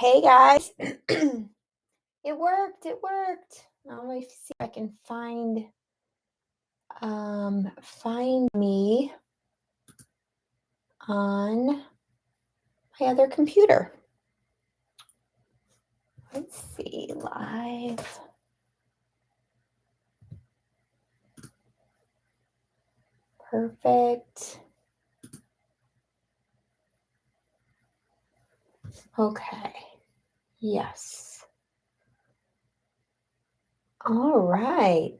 Hey guys, it worked. It worked. Now let me see if I can find me on my other computer. Let's see, live. Perfect. Okay. Yes. All right.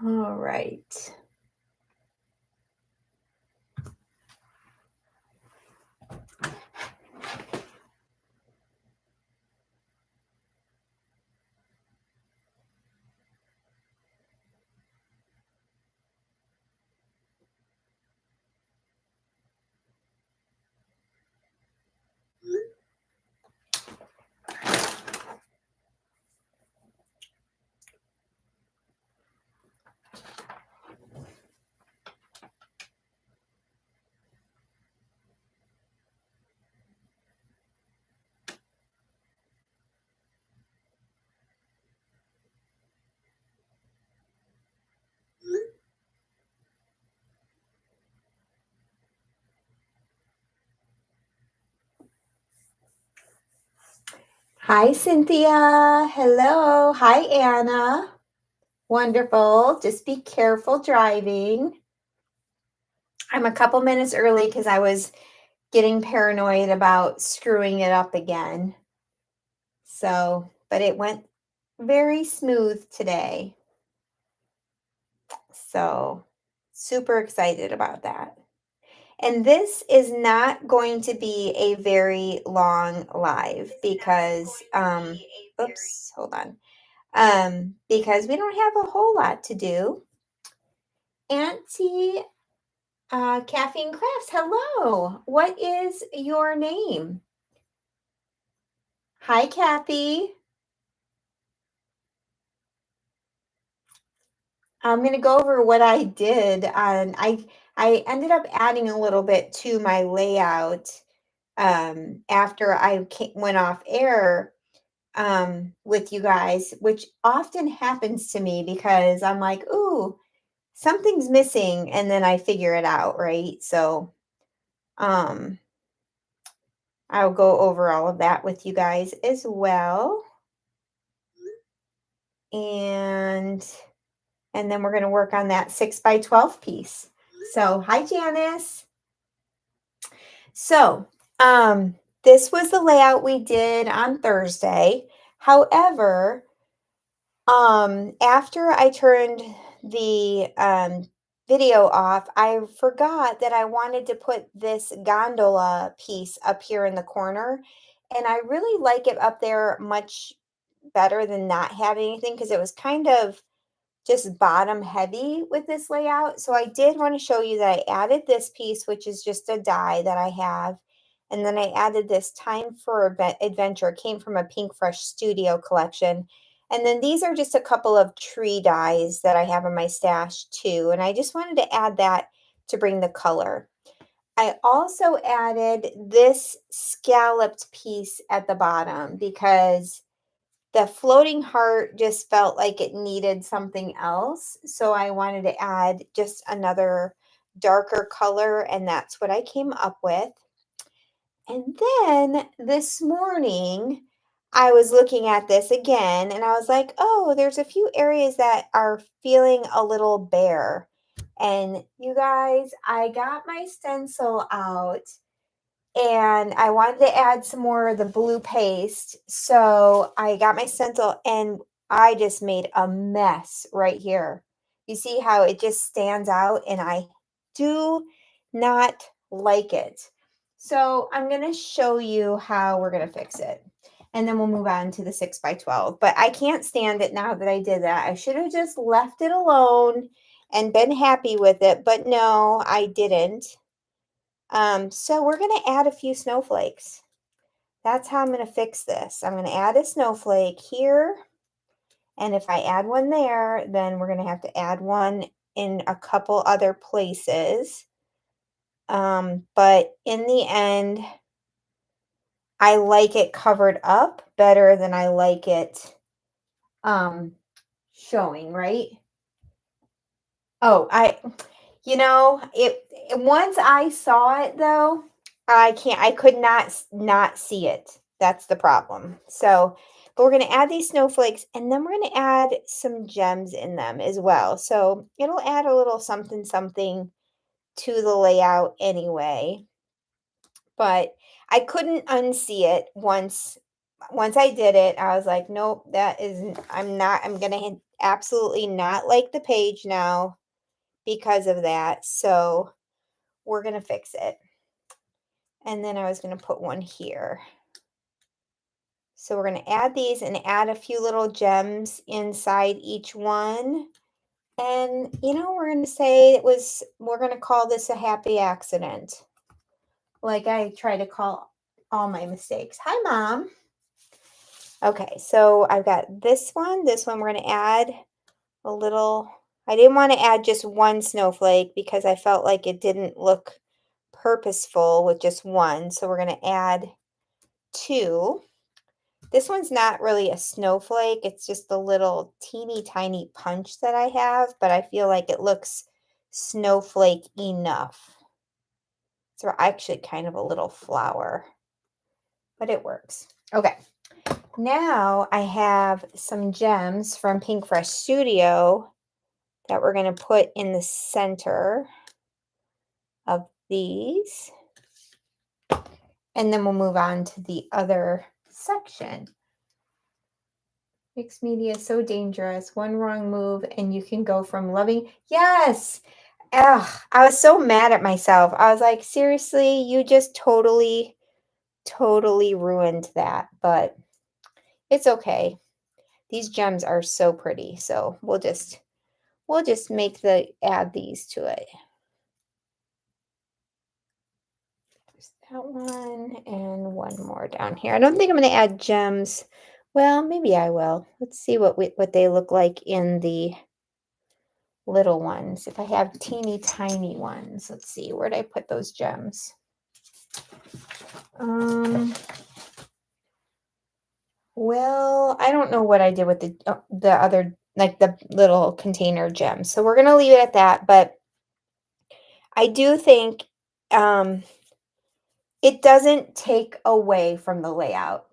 All right. Hi, Cynthia. Hello. Hi, Anna. Wonderful. Just be careful driving. I'm a couple minutes early because I was getting paranoid about screwing it up again. But it went very smooth today. So, super excited about that. And this is not going to be a very long live because, oops, hold on. Because we don't have a whole lot to do. Auntie Caffeine Crafts, hello. What is your name? Hi, Kathy. I'm going to go over what I did. I ended up adding a little bit to my layout after I went off air with you guys, which often happens to me because I'm like, ooh, something's missing, and then I figure it out, right? So I'll go over all of that with you guys as well. And then we're going to work on that 6x12 piece. So, hi, Janice. So, this was the layout we did on Thursday. However, after I turned the video off, I forgot that I wanted to put this gondola piece up here in the corner. And I really like it up there much better than not having anything because it was kind of just bottom heavy with this layout. So I did want to show you that I added this piece, which is just a die that I have. And then I added this Time for Adventure. It came from a Pink Fresh Studio collection. And then these are just a couple of tree dies that I have in my stash too. And I just wanted to add that to bring the color. I also added this scalloped piece at the bottom because the floating heart just felt like it needed something else. So I wanted to add just another darker color, and that's what I came up with. And then this morning, I was looking at this again and I was like, oh, there's a few areas that are feeling a little bare. And you guys, I got my stencil out and I wanted to add some more of the blue paste. So I got my stencil and I just made a mess right here. You see how it just stands out and I do not like it. So I'm going to show you how we're going to fix it. And then we'll move on to the 6x12. But I can't stand it now that I did that. I should have just left it alone and been happy with it. But no, I didn't. So we're going to add a few snowflakes. That's how I'm going to fix this. I'm going to add a snowflake here. And if I add one there, then we're going to have to add one in a couple other places. But in the end, I like it covered up better than I like it showing, right? Oh, once I saw it though, I could not see it. That's the problem. So, but we're going to add these snowflakes and then we're going to add some gems in them as well. So it'll add a little something, something to the layout anyway. But I couldn't unsee it once I did it. I was like, nope, I'm going to absolutely not like the page now because of that. So we're going to fix it. And then I was going to put one here. So we're going to add these and add a few little gems inside each one. And, we're going to say we're going to call this a happy accident. Like I try to call all my mistakes. Hi, Mom. Okay, so I've got this one. This one we're going to add a little. I didn't want to add just one snowflake because I felt like it didn't look purposeful with just one. So we're going to add two. This one's not really a snowflake. It's just a little teeny tiny punch that I have, but I feel like it looks snowflake enough. It's actually kind of a little flower, but it works. Okay. Now I have some gems from Pink Fresh Studio that we're going to put in the center of these. And then we'll move on to the other section. Mixed media is so dangerous. One wrong move and you can go from loving. Yes. Ugh, I was so mad at myself. I was like, seriously, you just totally ruined that. But it's okay. These gems are so pretty. So we'll just add these to it. There's that one and one more down here. I don't think I'm going to add gems. Well, maybe I will. Let's see what they look like in the little ones. If I have teeny tiny ones, let's see, where did I put those gems? Well, I don't know what I did with the other, like the little container gems. So we're going to leave it at that. But I do think it doesn't take away from the layout.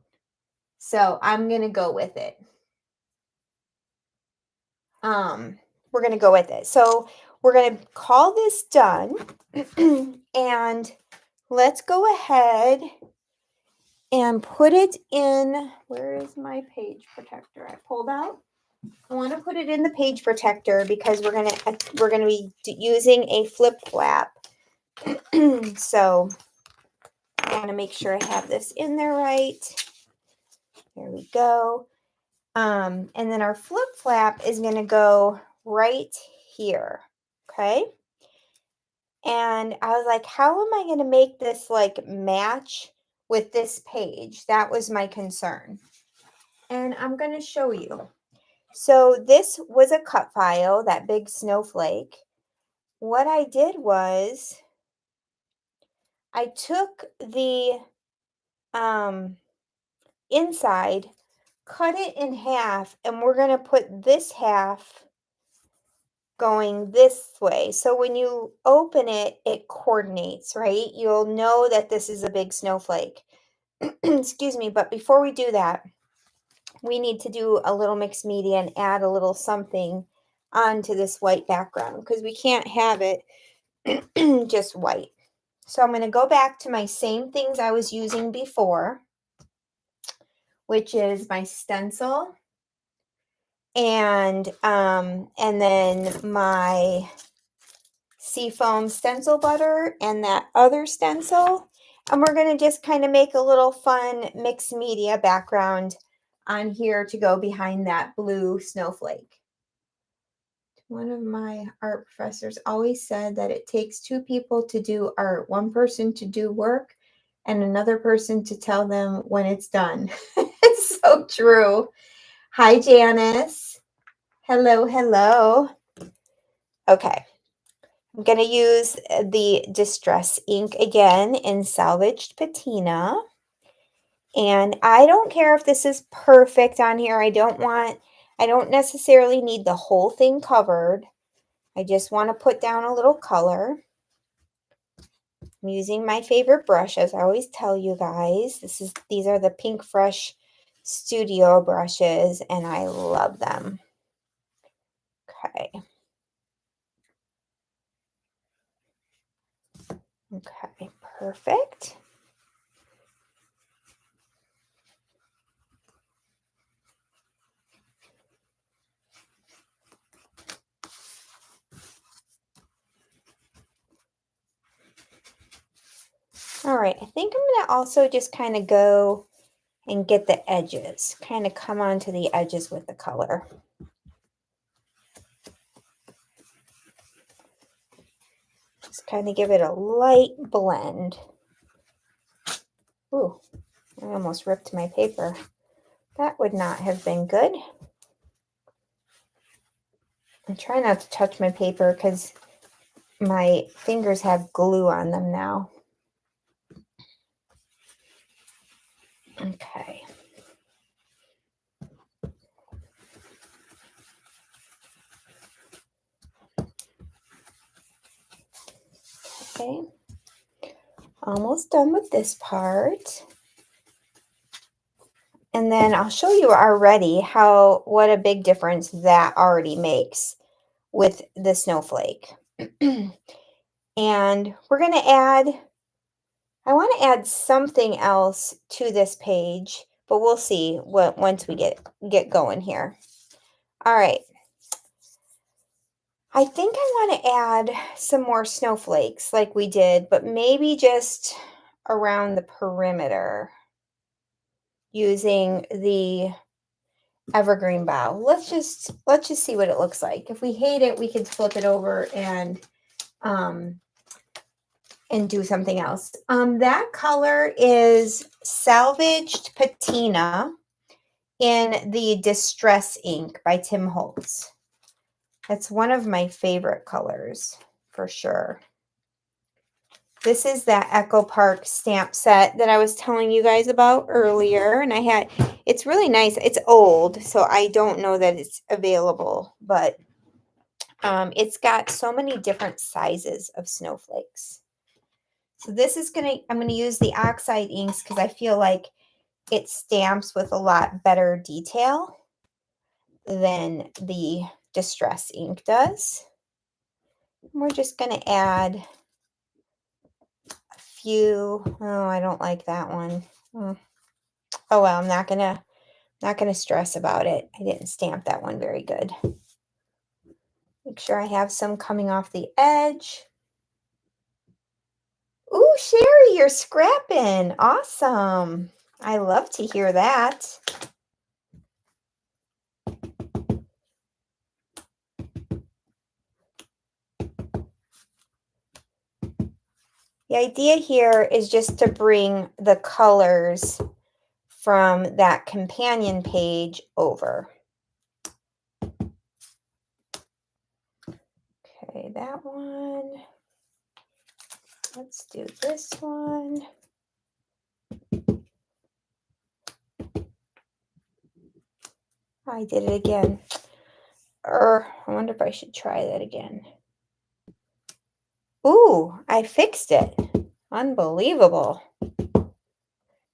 So I'm going to go with it. We're going to go with it. So we're going to call this done. And let's go ahead and put it in. Where is my page protector? I pulled out. I want to put it in the page protector because we're gonna be using a flip flap. So I want to make sure I have this in there right. There we go. And then our flip flap is going to go right here. Okay. And I was like, how am I going to make this like match with this page? That was my concern. And I'm going to show you. So this was a cut file, that big snowflake. What I did was I took the inside, cut it in half, and we're going to put this half going this way. So when you open it, it coordinates, right? You'll know that this is a big snowflake. Excuse me, but before we do that, we need to do a little mixed media and add a little something onto this white background because we can't have it just white. So I'm going to go back to my same things I was using before, which is my stencil and then my seafoam stencil butter and that other stencil. And we're going to just kind of make a little fun mixed media background on here to go behind that blue snowflake. One of my art professors always said that it takes two people to do art, one person to do work and another person to tell them when it's done. It's so true. Hi, Janice. Hello, hello. Okay. I'm going to use the Distress ink again in Salvaged Patina. And I don't care if this is perfect on here. I don't necessarily need the whole thing covered. I just want to put down a little color. I'm using my favorite brush, as I always tell you guys. These are the Pink Fresh Studio brushes, and I love them. Okay. Okay, perfect. All right, I think I'm going to also just kind of go and get the edges, kind of come onto the edges with the color. Just kind of give it a light blend. Ooh, I almost ripped my paper. That would not have been good. I'm trying not to touch my paper because my fingers have glue on them now. Okay. Okay. Almost done with this part. And then I'll show you already what a big difference that already makes with the snowflake. And we're going to I want to add something else to this page, but we'll see once we get going here. All right. I think I want to add some more snowflakes like we did, but maybe just around the perimeter using the evergreen bough. Let's just see what it looks like. If we hate it, we can flip it over and do something else. That color is Salvaged Patina in the Distress ink by Tim Holtz. That's one of my favorite colors for sure. This is that Echo Park stamp set that I was telling you guys about earlier. And it's really nice. It's old, so I don't know that it's available, but it's got so many different sizes of snowflakes. So this is I'm going to use the oxide inks because I feel like it stamps with a lot better detail than the Distress ink does. We're just going to add a few. Oh, I don't like that one. Oh well, I'm not gonna stress about it. I didn't stamp that one very good. Make sure I have some coming off the edge. Ooh, Sherry, you're scrapping. Awesome. I love to hear that. The idea here is just to bring the colors from that companion page over. Okay, that one. Let's do this one. I did it again. I wonder if I should try that again. Ooh, I fixed it. Unbelievable.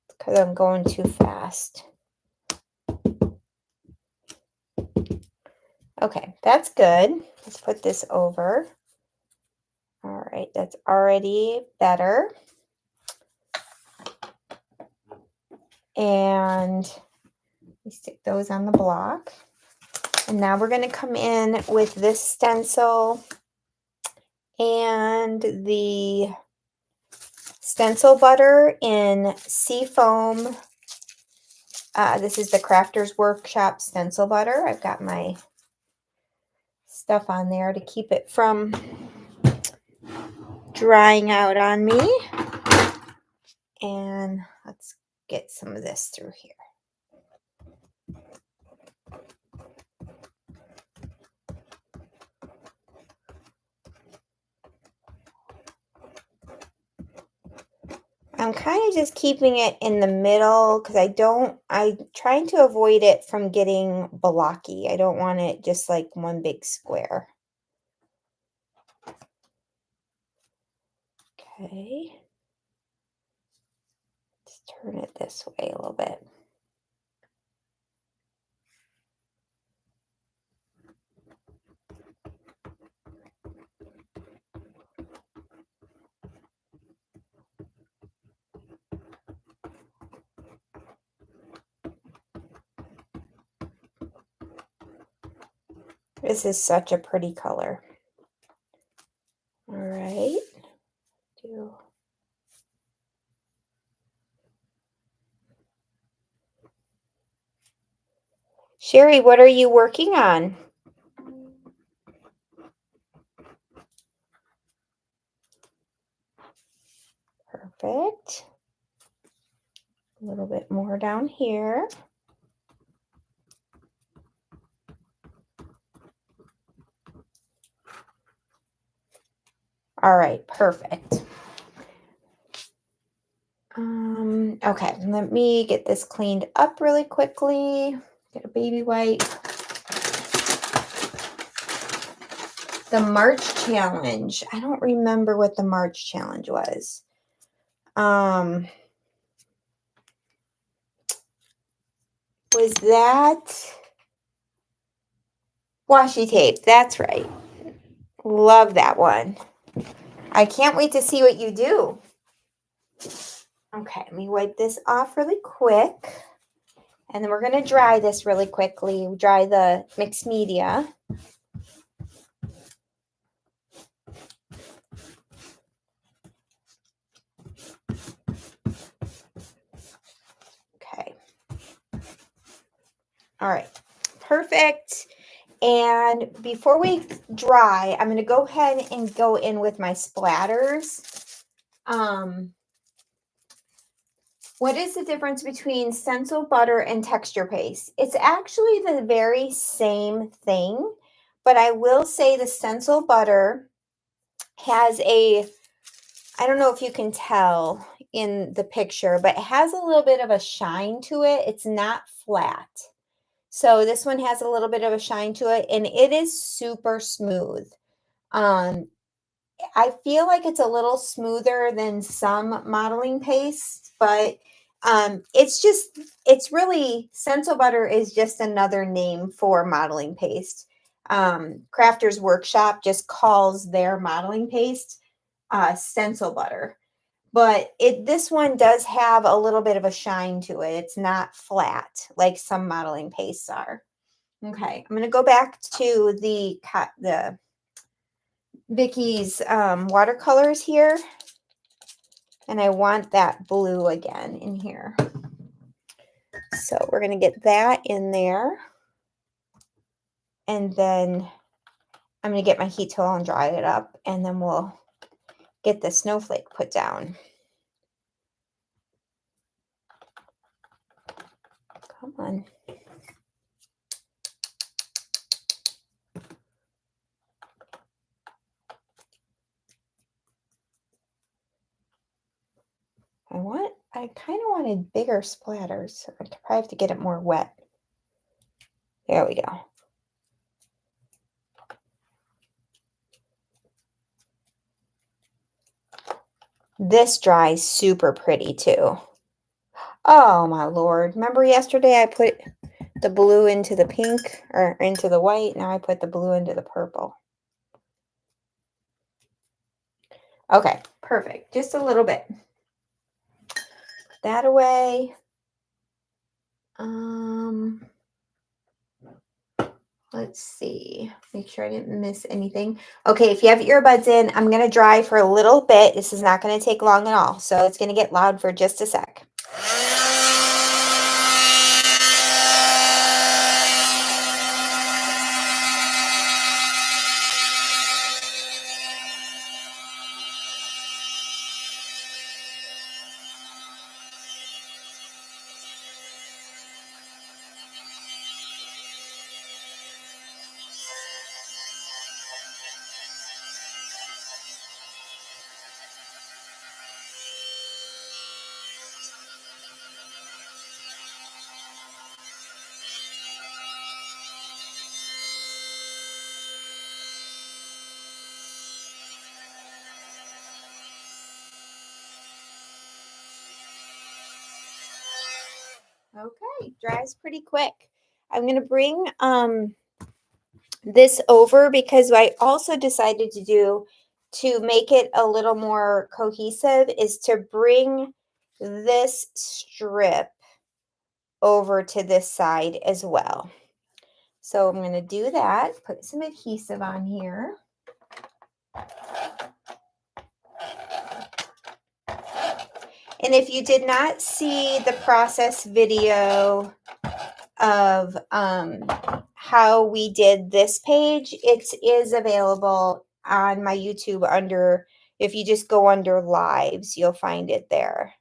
Because I'm going too fast. Okay, that's good. Let's put this over. All right, that's already better. And we stick those on the block. And now we're going to come in with this stencil and the stencil butter in Seafoam. This is the Crafter's Workshop stencil butter. I've got my stuff on there to keep it from drying out on me. And let's get some of this through here. I'm kind of just keeping it in the middle because I'm trying to avoid it from getting blocky. I don't want it just like one big square. Okay. Let's turn it this way a little bit. This is such a pretty color. All right. Sherry, what are you working on? Perfect. A little bit more down here. All right, perfect. Okay, let me get this cleaned up really quickly. Get a baby wipe. The March challenge. I don't remember what the March challenge was. Was that washi tape? That's right. Love that one. I can't wait to see what you do. Okay, let me wipe this off really quick. And then we're going to dry this really quickly. Dry the mixed media. Okay. All right. Perfect. And before we dry, I'm going to go ahead and go in with my splatters. What is the difference between stencil butter and texture paste? It's actually the very same thing, but I will say the stencil butter has I don't know if you can tell in the picture, but it has a little bit of a shine to it. It's not flat. So this one has a little bit of a shine to it, and it is super smooth. I feel like it's a little smoother than some modeling paste, but it's really, stencil butter is just another name for modeling paste. Crafter's Workshop just calls their modeling paste stencil butter. But this one does have a little bit of a shine to it. It's not flat like some modeling pastes are. Okay, I'm going to go back to the Vicky's watercolors here. And I want that blue again in here. So we're going to get that in there. And then I'm going to get my heat tool and dry it up. And then we'll get the snowflake put down. Come on. I kind of wanted bigger splatters. So I probably have to get it more wet. There we go. This dries super pretty too. Oh my Lord. Remember yesterday I put the blue into the pink or into the white. Now I put the blue into the purple. Okay, perfect. Just a little bit. Put that away. Let's see. Make sure I didn't miss anything. Okay, if you have earbuds in, I'm going to dry for a little bit. This is not going to take long at all, so it's going to get loud for just a sec. Okay, dries pretty quick. I'm going to bring this over because I also decided to make it a little more cohesive is to bring this strip over to this side as well. So I'm going to do that, put some adhesive on here. And if you did not see the process video of how we did this page, it is available on my YouTube under, if you just go under lives, you'll find it there.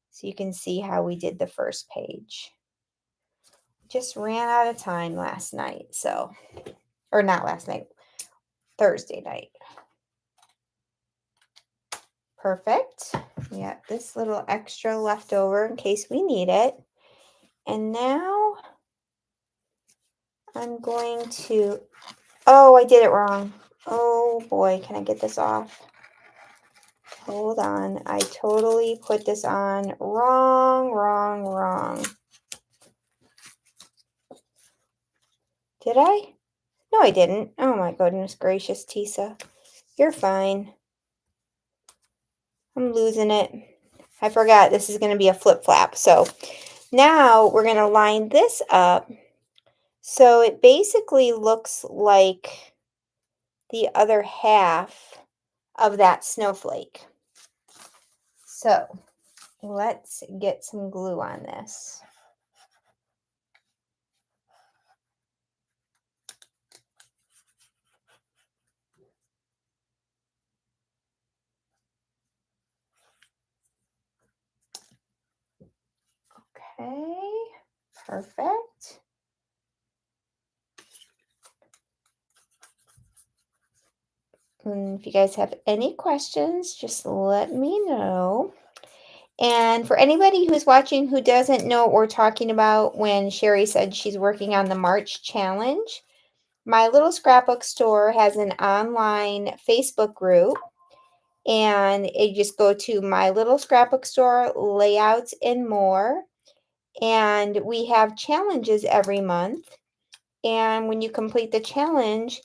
So you can see how we did the first page. Just ran out of time last night, so, or not last night, Thursday night. Perfect. We got this little extra left over in case we need it. And now I'm going to, oh, I did it wrong. Oh boy, can I get this off? Hold on. I totally put this on wrong. Did I? No, I didn't. Oh my goodness gracious, Tisa. You're fine. I'm losing it. I forgot this is going to be a flip flap. So now we're going to line this up so it basically looks like the other half of that snowflake. So let's get some glue on this. Okay, perfect. And if you guys have any questions, just let me know. And for anybody who's watching who doesn't know what we're talking about when Sherry said she's working on the March challenge, my little scrapbook store has an online Facebook group. And you just go to my little scrapbook store, layouts and more. And we have challenges every month. And when you complete the challenge,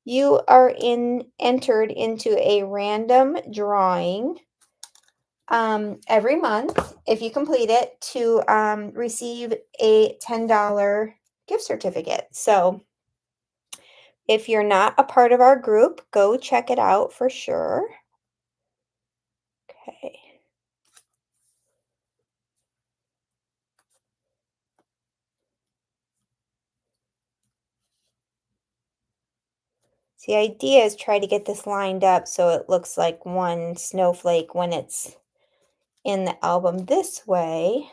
you are entered into a random drawing every month, if you complete it, to receive a $10 gift certificate. So if you're not a part of our group, go check it out for sure. Okay. So the idea is try to get this lined up so it looks like one snowflake when it's in the album this way.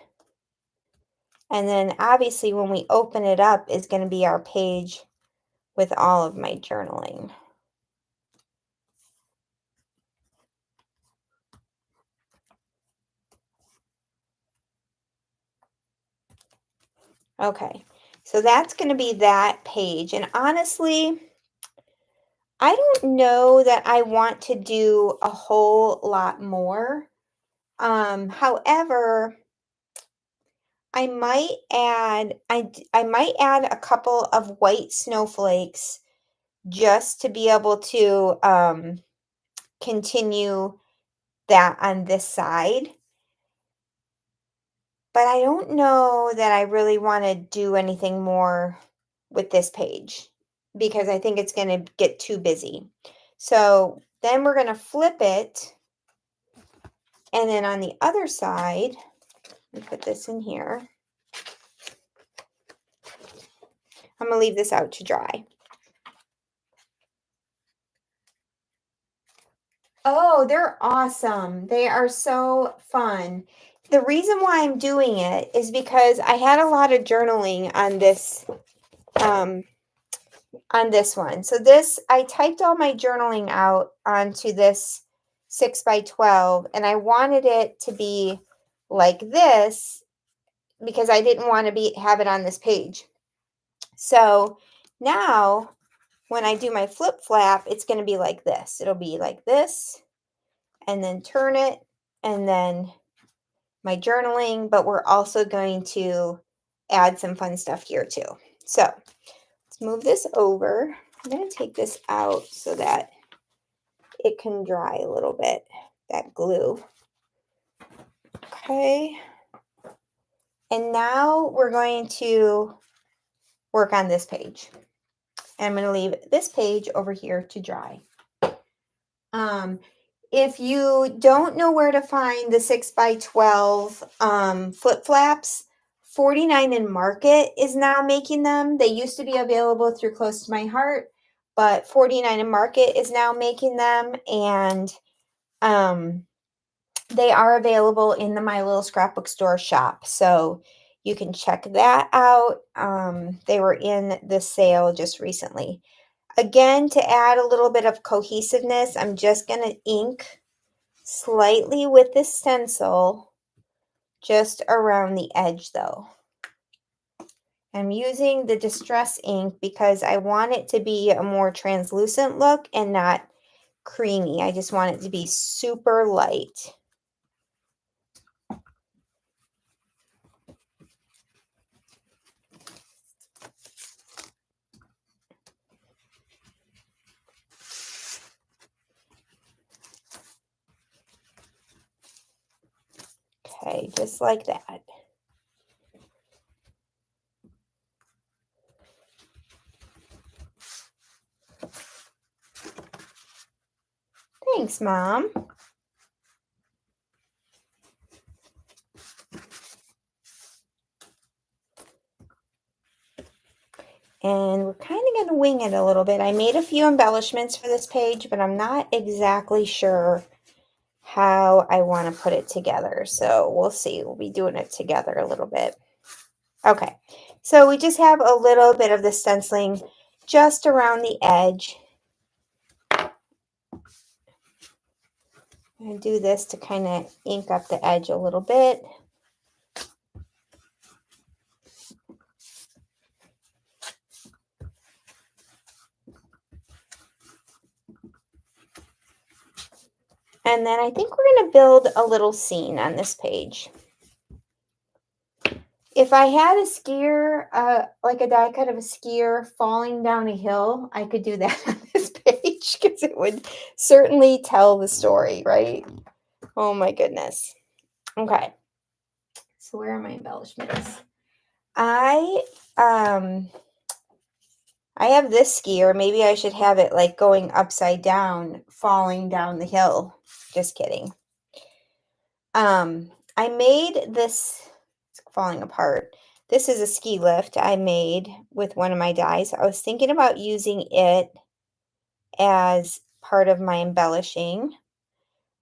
And then obviously when we open it up is going to be our page with all of my journaling. Okay, so that's going to be that page. And honestly, I don't know that I want to do a whole lot more. However, I might add I might add a couple of white snowflakes just to be able to continue that on this side. But I don't know that I really want to do anything more with this page because I think it's going to get too busy. So then we're going to flip it. And then on the other side, let me put this in here. I'm going to leave this out to dry. Oh, they're awesome. They are so fun. The reason why I'm doing it is because I had a lot of journaling um, on this one. So this, I typed all my journaling out onto this 6x12, and I wanted it to be like this because I didn't want to have it on this page. So now when I do my flip flap, it's going to be like this. It'll be like this, and then turn it, and then my journaling, but we're also going to add some fun stuff here too. So let's move this over. I'm going to take this out so that it can dry a little bit, that glue. Okay. And now we're going to work on this page. And I'm going to leave this page over here to dry. If you don't know where to find the 6x12 flip flaps, 49 and Market is now making them. They used to be available through Close to My Heart, but 49 and Market is now making them, and they are available in the My Little Scrapbook Store shop. So you can check that out. They were in the sale just recently. Again, to add a little bit of cohesiveness, I'm just going to ink slightly with this stencil just around the edge though. I'm using the Distress ink because I want it to be a more translucent look and not creamy. I just want it to be super light. Okay, just like that. Thanks, Mom. And we're kind of going to wing it a little bit. I made a few embellishments for this page, but I'm not exactly sure how I want to put it together. So we'll see. We'll be doing it together a little bit. Okay, so we just have a little bit of the stenciling just around the edge. I'm going to do this to kind of ink up the edge a little bit. And then I think we're going to build a little scene on this page. If I had a skier, like a die cut of a skier falling down a hill, I could do that on this page because it would certainly tell the story, right? Oh my goodness. Okay. So where are my embellishments? I have this skier. Maybe I should have it like going upside down, falling down the hill. Just kidding. I made this, it's falling apart. This is a ski lift I made with one of my dies. I was thinking about using it as part of my embellishing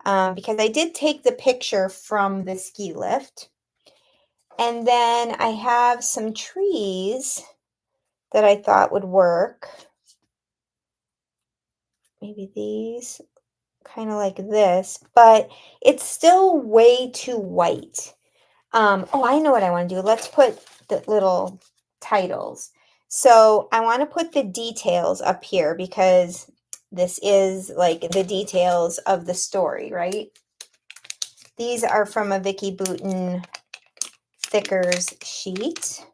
because I did take the picture from the ski lift. And then I have some trees that I thought would work. Maybe these, kind of like this, but it's still way too white. Oh, I know what I want to do. Let's put the little titles. So I want to put the details up here because this is like the details of the story, right? These are from a Vicky Boutin stickers sheet.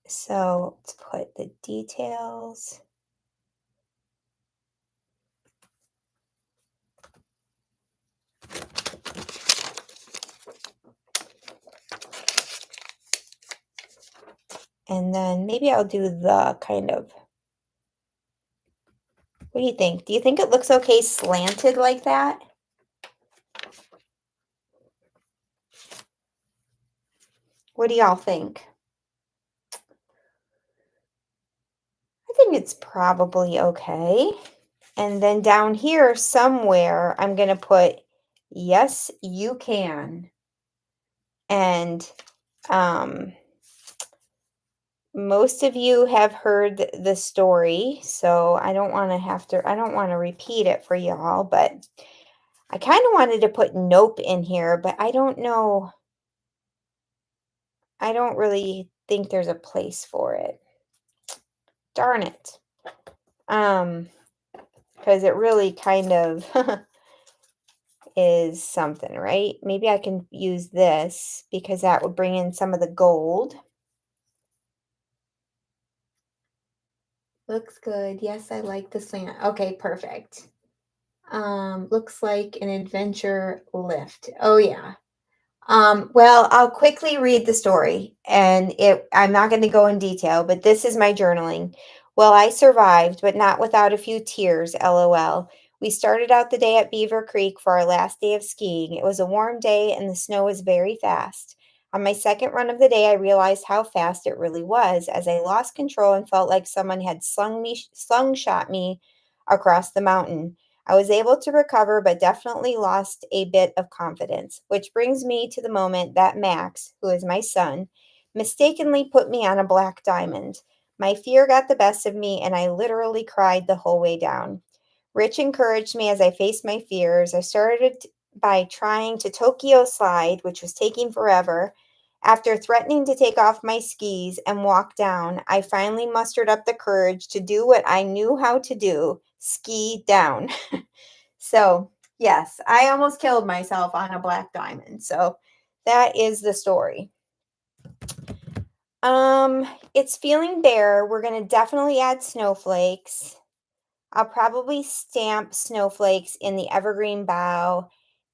So let's put the details. And then maybe I'll do the kind of, what do you think? Do you think it looks okay slanted like that? What do y'all think? I think it's probably okay. And then down here somewhere, I'm going to put, yes, you can. And most of you have heard the story, so I don't want to repeat it for y'all, but I kind of wanted to put nope in here, but I don't know. I don't really think there's a place for it. Darn it. Because it really kind of is something, right? Maybe I can use this because that would bring in some of the gold. Looks good. Yes, I like the slant. Okay, perfect. Looks like an adventure lift. Oh yeah. Well, I'll quickly read the story, and I'm not going to go in detail, but this is my journaling. Well, I survived, but not without a few tears, LOL. We started out the day at Beaver Creek for our last day of skiing. It was a warm day, and the snow was very fast. On my second run of the day, I realized how fast it really was, as I lost control and felt like someone had slungshot me across the mountain. I was able to recover, but definitely lost a bit of confidence, which brings me to the moment that Max, who is my son, mistakenly put me on a black diamond. My fear got the best of me, and I literally cried the whole way down. Rich encouraged me as I faced my fears. I started by trying to Tokyo slide, which was taking forever. After threatening to take off my skis and walk down, I finally mustered up the courage to do what I knew how to do, ski down. So, yes, I almost killed myself on a black diamond. So, that is the story. It's feeling bare. We're going to definitely add snowflakes. I'll probably stamp snowflakes in the evergreen bough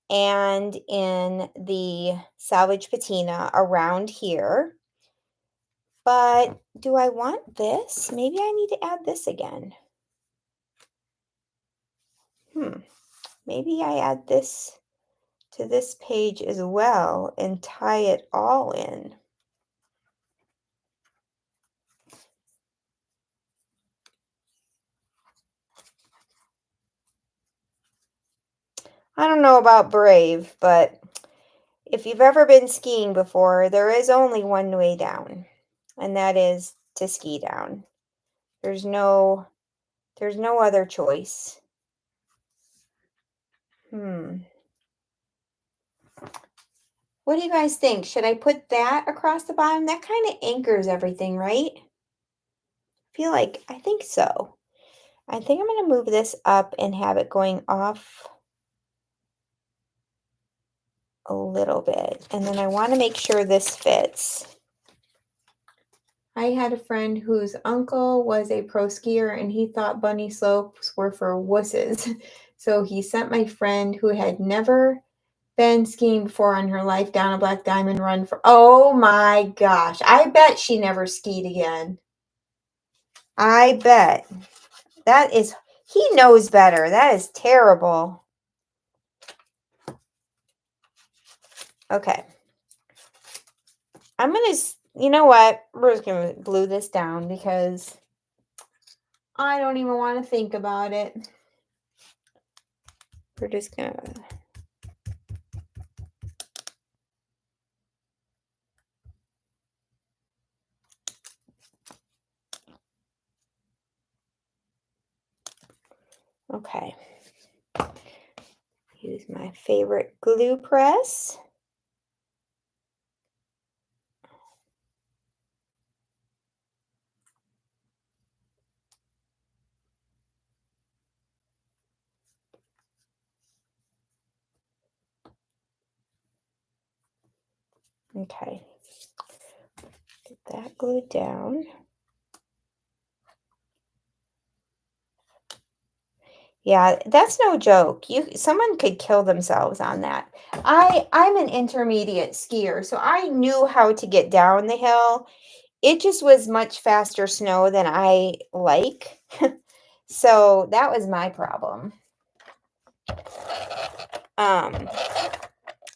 and in the salvage patina around here. But do I want this? Maybe I need to add this again. Maybe I add this to this page as well and tie it all in. I don't know about brave, but if you've ever been skiing before, there is only one way down, and that is to ski down. There's no other choice. What do you guys think? Should I put that across the bottom? That kind of anchors everything, right? I think so. I think I'm going to move this up and have it going off a little bit. And then I want to make sure this fits. I had a friend whose uncle was a pro skier and he thought bunny slopes were for wusses. So he sent my friend who had never been skiing before on her life down a black diamond run for, oh my gosh. I bet she never skied again. I bet. He knows better. That is terrible. Okay. You know what? We're just going to glue this down because I don't even want to think about it. We're just going to. Okay. Use my favorite glue press. Okay, get that glued down. Yeah, that's no joke. Someone could kill themselves on that. I'm an intermediate skier, so I knew how to get down the hill. It just was much faster snow than I like. So that was my problem. Um,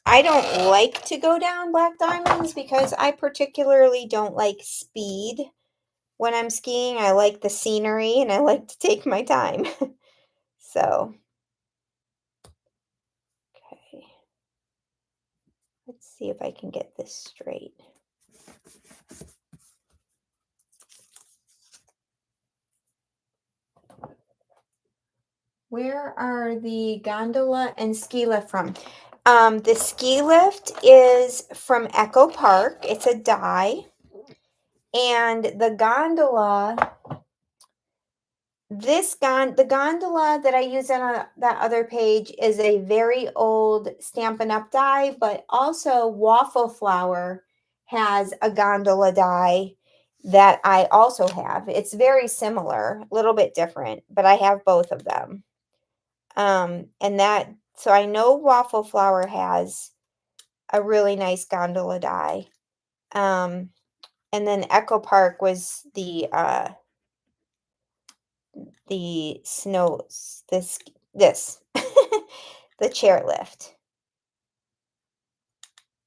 I don't like to go down black diamonds because I particularly don't like speed when I'm skiing. I like the scenery and I like to take my time. So, okay. Let's see if I can get this straight. Where are the gondola and ski lift from? The ski lift is from Echo Park. It's a dye. And the gondola, the gondola that I use on that other page is a very old Stampin' Up! Die, but also Waffle Flower has a gondola die that I also have. It's very similar, a little bit different, but I have both of them. So I know Waffle Flower has a really nice gondola die. And then Echo Park was the snows, this, the chairlift.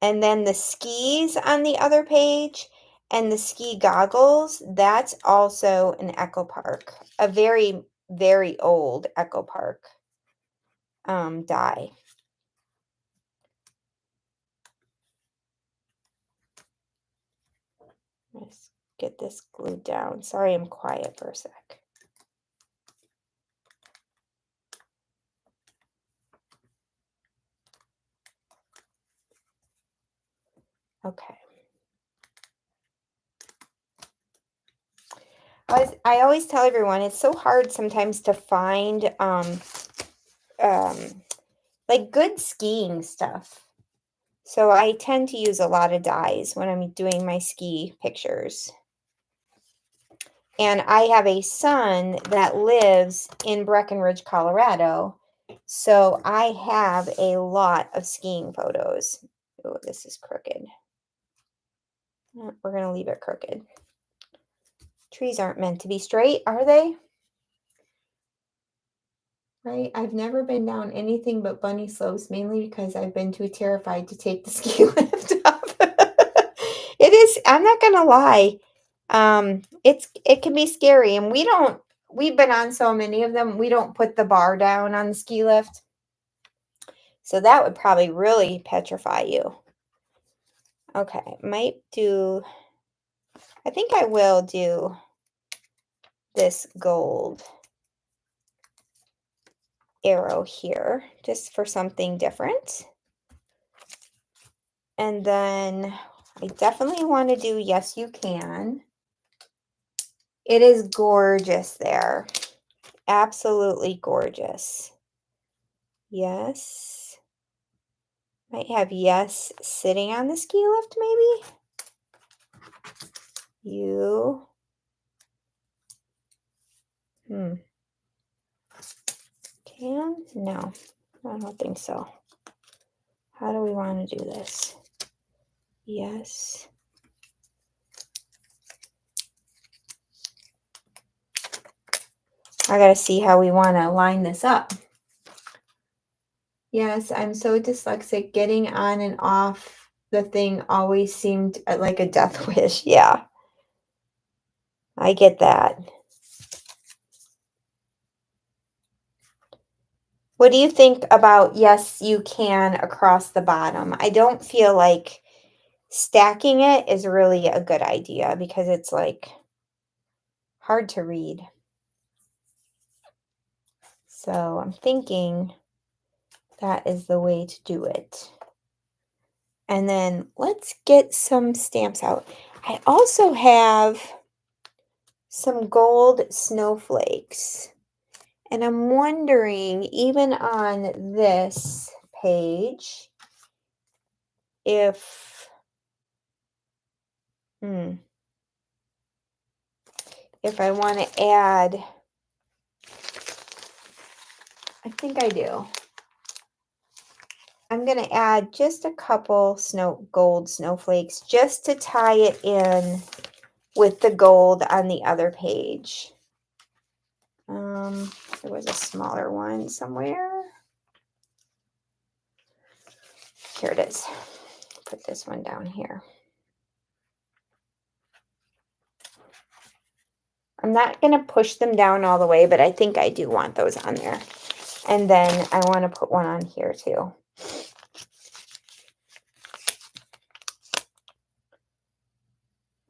And then the skis on the other page and the ski goggles, that's also an Echo Park, a very, very old Echo Park die. Let's get this glued down. Sorry, I'm quiet for a sec. Okay. I always tell everyone it's so hard sometimes to find like good skiing stuff. So I tend to use a lot of dyes when I'm doing my ski pictures. And I have a son that lives in Breckenridge, Colorado. So I have a lot of skiing photos. Oh, this is crooked. We're going to leave it crooked. Trees aren't meant to be straight, are they? Right? I've never been down anything but bunny slopes, mainly because I've been too terrified to take the ski lift up. It is, I'm not gonna lie. It can be scary, and we've been on so many of them, we don't put the bar down on the ski lift. So that would probably really petrify you. Okay, I think I will do this gold arrow here just for something different. And then I definitely want to do Yes You Can. It is gorgeous there. Absolutely gorgeous. Yes. Might have yes sitting on the ski lift, maybe. You. Can? No, I don't think so. How do we want to do this? Yes. I gotta see how we want to line this up. Yes, I'm so dyslexic. Getting on and off the thing always seemed like a death wish. Yeah, I get that. What do you think about Yes You Can across the bottom? I don't feel like stacking it is really a good idea because it's like hard to read. So I'm thinking that is the way to do it. And then let's get some stamps out. I also have some gold snowflakes. And I'm wondering, even on this page, if If I want to add, I think I do. I'm going to add just a couple gold snowflakes just to tie it in with the gold on the other page. There was a smaller one somewhere. Here it is. Put this one down here. I'm not going to push them down all the way, but I think I do want those on there. And then I want to put one on here too.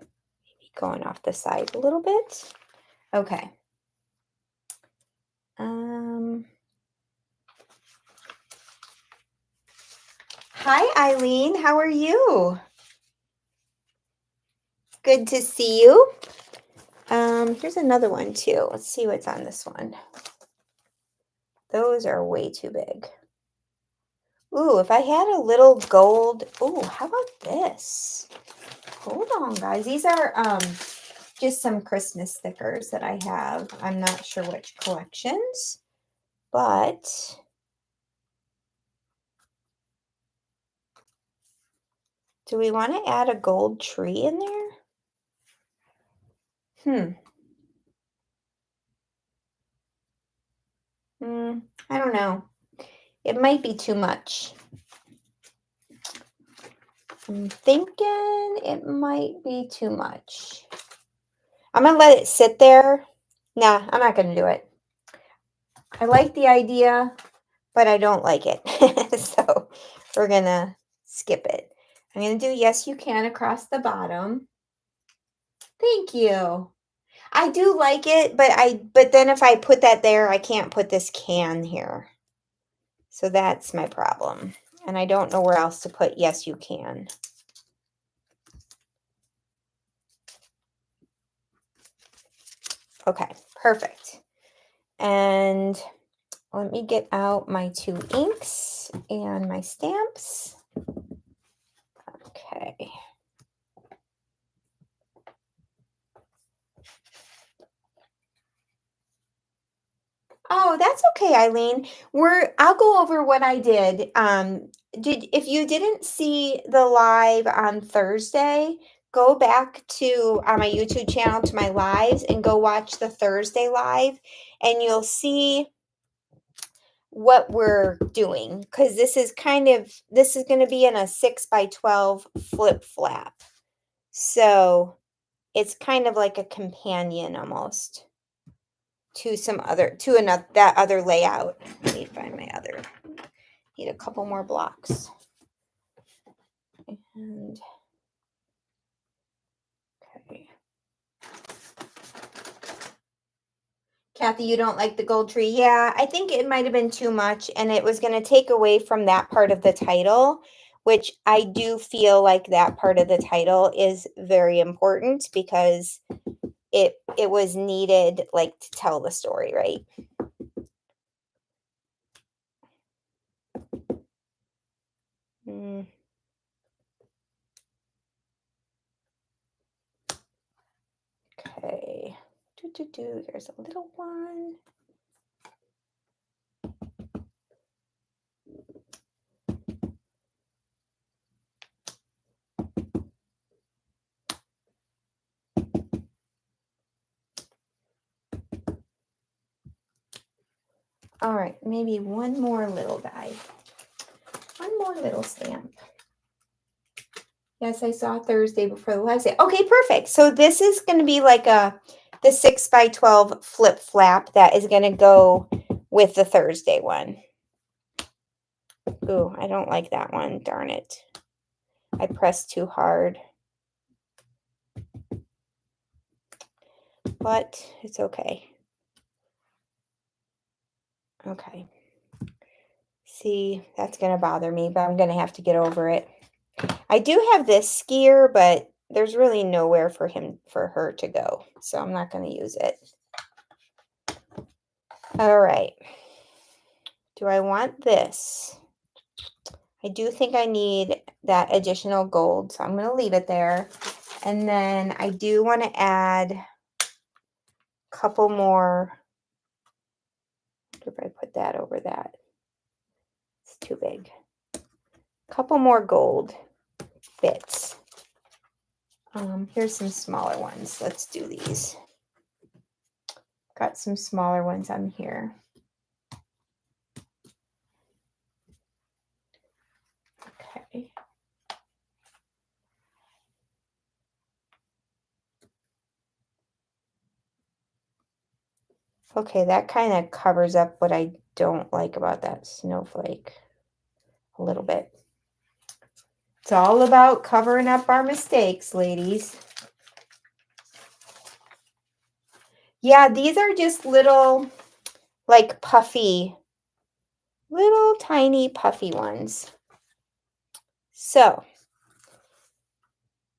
Maybe going off the side a little bit. Okay. Hi, Eileen. How are you? Good to see you. Here's another one too. Let's see what's on this one. Those are way too big. Ooh, if I had a little gold. Ooh, how about this? Hold on, guys. These are just some Christmas stickers that I have. I'm not sure which collections, but do we want to add a gold tree in there? I don't know. It might be too much. I'm thinking it might be too much. I'm going to let it sit there. Nah, I'm not going to do it. I like the idea, but I don't like it. So we're going to skip it. I'm going to do yes, you can across the bottom. Thank you. I do like it, but then if I put that there, I can't put this can here. So that's my problem. And I don't know where else to put yes, you can. Okay, perfect. And let me get out my 2 inks and my stamps. Okay. Oh, that's okay, Eileen. I'll go over what I did. If you didn't see the live on Thursday, go back to my YouTube channel to my lives and go watch the Thursday live, and you'll see what we're doing, because this is going to be in a 6x12 flip flap. So it's kind of like a companion almost to that other layout. Let me find my other, need a couple more blocks. And okay. Kathy, you don't like the gold tree? Yeah, I think it might have been too much, and it was going to take away from that part of the title, which I do feel like that part of the title is very important because it was needed, like, to tell the story, right? Okay. There's a little one. All right, maybe one more little guy. One more little stamp. Yes, I saw Thursday before the live sale. Okay, perfect. So this is going to be like the 6x12 flip flap that is going to go with the Thursday one. Ooh, I don't like that one. Darn it. I pressed too hard. But it's okay. Okay. See, that's going to bother me, but I'm going to have to get over it. I do have this skier, but there's really nowhere for her to go. So I'm not going to use it. All right. Do I want this? I do think I need that additional gold, so I'm going to leave it there. And then I do want to add a couple more. If I put that over that, it's too big. A couple more gold bits. Here's some smaller ones. Let's do these. Got some smaller ones on here. Okay. Okay, that kind of covers up what I don't like about that snowflake a little bit. It's all about covering up our mistakes, ladies. Yeah, these are just little, like puffy, little tiny puffy ones. So,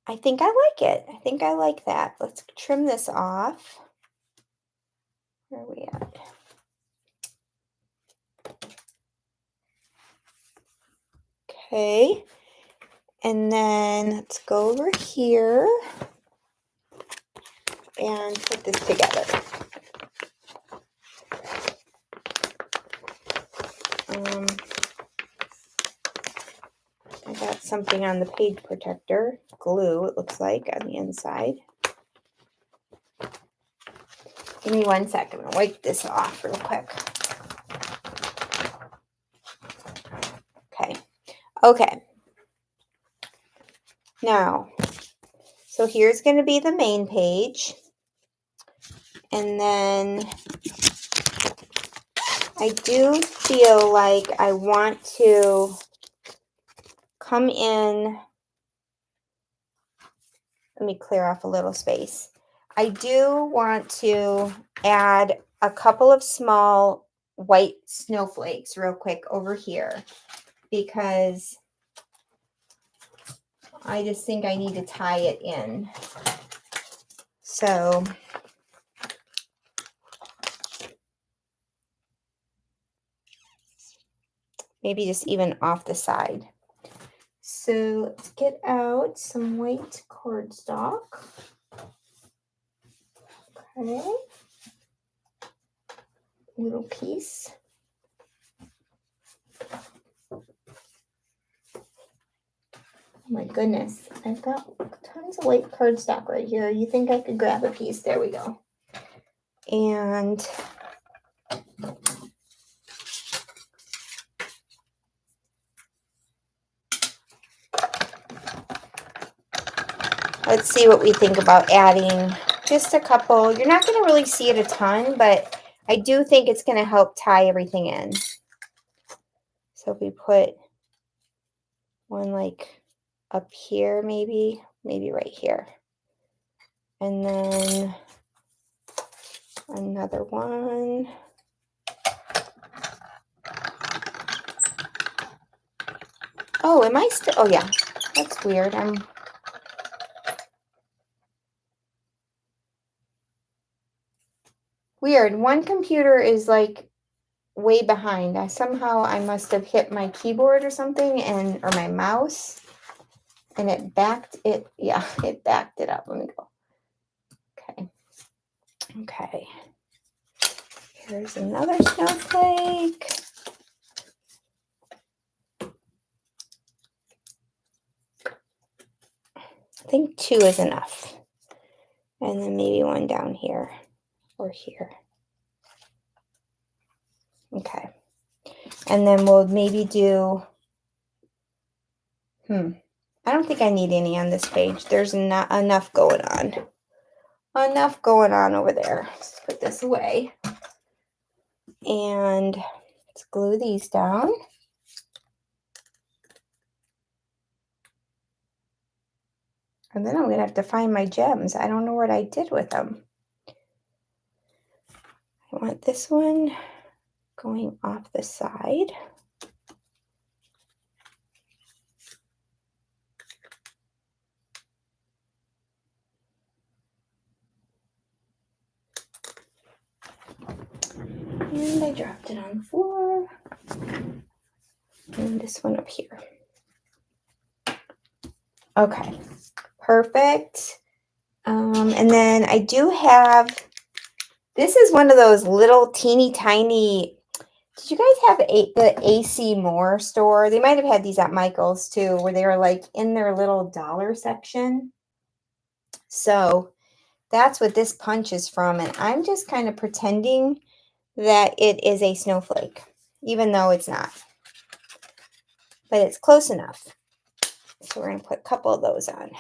I think I like it. I think I like that. Let's trim this off. Where are we at? Okay. And then let's go over here and put this together. I got something on the page protector, glue it looks like, on the inside. Give me 1 second, I'll wipe this off real quick. Okay. Now, so here's going to be the main page. And then I do feel like I want to come in. Let me clear off a little space. I do want to add a couple of small white snowflakes real quick over here because I just think I need to tie it in. So maybe just even off the side. So let's get out some white cardstock. Okay. Little piece. Oh my goodness, I've got tons of white cardstock right here. You think I could grab a piece? There we go. And let's see what we think about adding just a couple. You're not going to really see it a ton, but I do think it's going to help tie everything in. So if we put one like up here, maybe right here. And then another one. Oh, am I still? Oh, yeah. That's weird. Weird. One computer is like way behind. Somehow I must have hit my keyboard or something or my mouse and it backed it. Yeah, it backed it up. Let me go. Okay. Here's another snowflake. I think 2 is enough. And then maybe one down here or here. Okay. And then we'll maybe do, I don't think I need any on this page. There's not enough going on. Enough going on over there. Let's put this away. And let's glue these down. And then I'm going to have to find my gems. I don't know what I did with them. I want this one going off the side. And I dropped it on the floor. And this one up here. Okay, Perfect. And then I do have, this is one of those little teeny tiny, did you guys have the AC Moore store? They might have had these at Michael's too, where they were like in their little dollar section. So that's what this punch is from. And I'm just kind of pretending that it is a snowflake, even though it's not. But it's close enough. So we're going to put a couple of those on.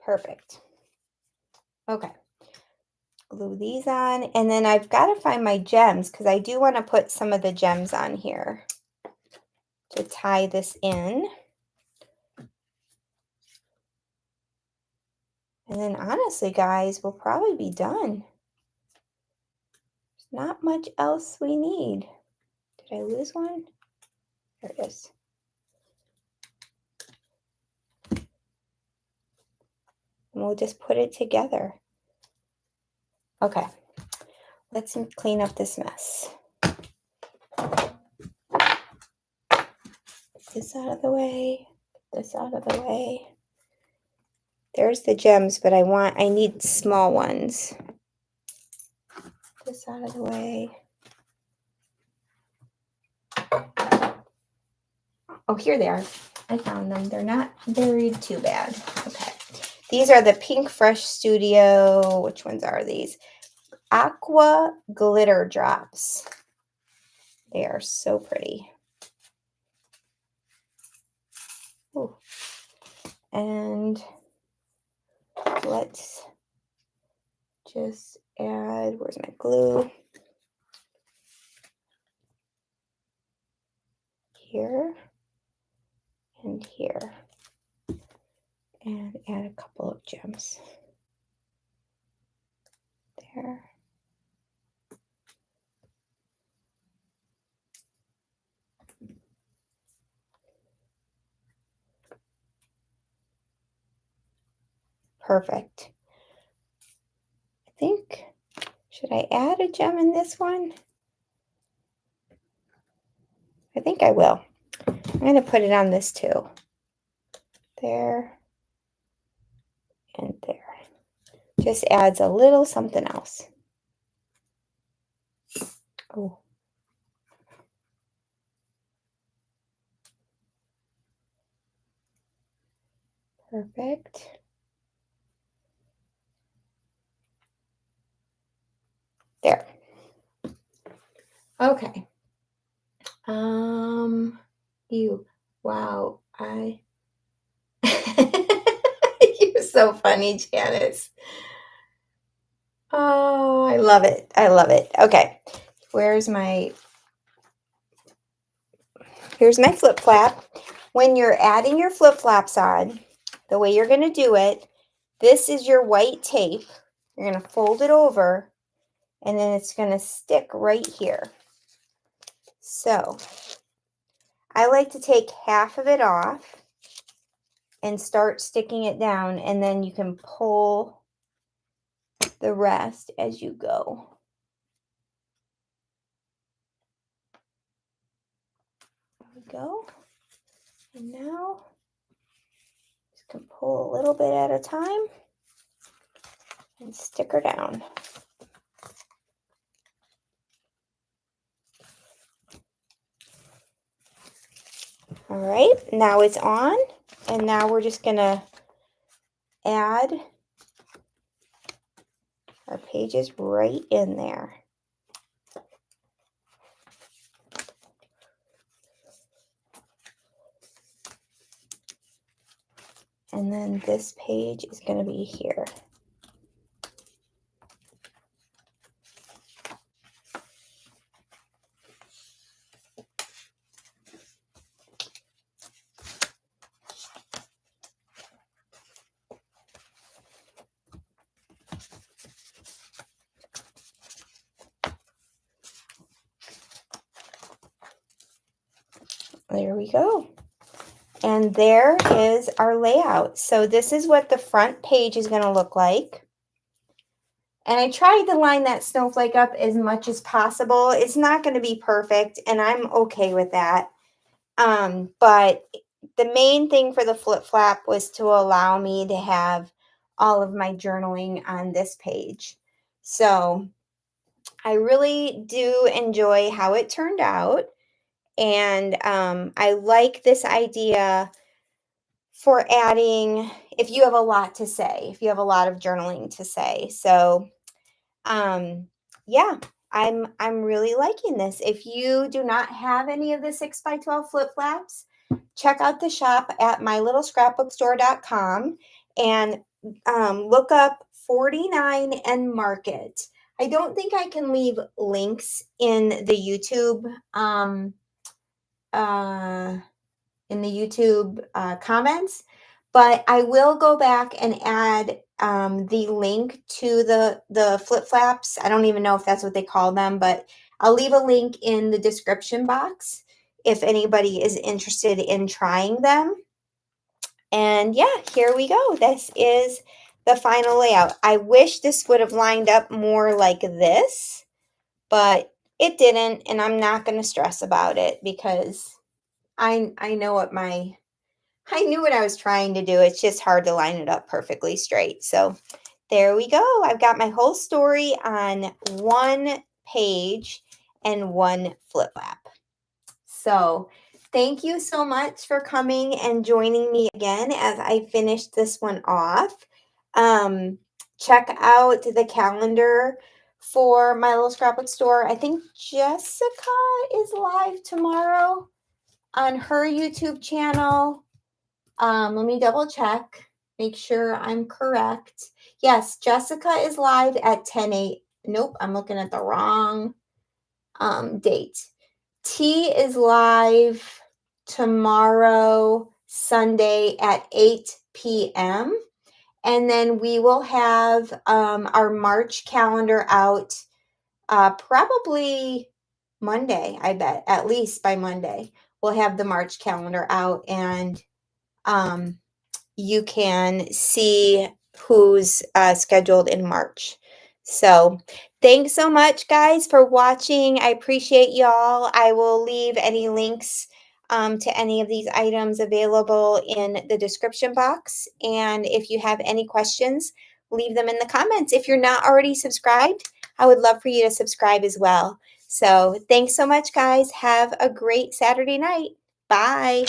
Perfect. Okay. Glue these on. And then I've got to find my gems because I do want to put some of the gems on here to tie this in. And then honestly, guys, we'll probably be done. There's not much else we need. Did I lose one? There it is. And we'll just put it together. Okay. Let's clean up this mess. Get this out of the way. Get this out of the way. There's the gems, but I need small ones. Get this out of the way. Oh, here they are. I found them. They're not buried too bad. Okay. These are the Pink Fresh Studio. Which ones are these? Aqua Glitter Drops. They are so pretty. Ooh. And let's just add, where's my glue? Here and here. And add a couple of gems. There. Perfect. I think, should I add a gem in this one? I think I will. I'm going to put it on this too. There and there. Just adds a little something else. Oh. Perfect. There. Okay. Wow. You're so funny, Janice. Oh, I love it. I love it. Okay. Here's my flip flap. When you're adding your flip flops on, the way you're going to do it, this is your white tape. You're going to fold it over, and then it's going to stick right here. So I like to take half of it off and start sticking it down, and then you can pull the rest as you go. There we go. And now just can pull a little bit at a time and stick her down. All right, now it's on, and now we're just gonna add our pages right in there. And then this page is going to be here. There we go. And there is our layout. So this is what the front page is going to look like. And I tried to line that snowflake up as much as possible. It's not going to be perfect, and I'm okay with that. But the main thing for the flip flap was to allow me to have all of my journaling on this page. So I really do enjoy how it turned out. And I like this idea for adding, if you have a lot to say, if you have a lot of journaling to say. So yeah, I'm really liking this. If you do not have any of the 6x12 flip flaps, check out the shop at mylittlescrapbookstore.com and look up 49 and mark it. I don't think I can leave links uh, in the YouTube comments, but I will go back and add the link to the flip flaps. I don't even know if that's what they call them, but I'll leave a link in the description box if anybody is interested in trying them. And yeah, here we go. This is the final layout. I wish this would have lined up more like this, but it didn't, and I'm not going to stress about it because I know what I knew what I was trying to do. It's just hard to line it up perfectly straight. So there we go. I've got my whole story on one page and one flip flap. So thank you so much for coming and joining me again as I finish this one off. Check out the calendar for my little scrapbook store. I think Jessica is live tomorrow on her YouTube channel. Let me double check, make sure I'm correct. Yes, Jessica is live at 10 Nope, I'm looking at the wrong date. T is live tomorrow, Sunday at 8 p.m. And then we will have our March calendar out probably Monday, I bet, at least by Monday. We'll have the March calendar out, and you can see who's scheduled in March. So thanks so much, guys, for watching. I appreciate y'all. I will leave any links to any of these items available in the description box. And if you have any questions, leave them in the comments. If you're not already subscribed, I would love for you to subscribe as well. So thanks so much, guys. Have a great Saturday night. Bye.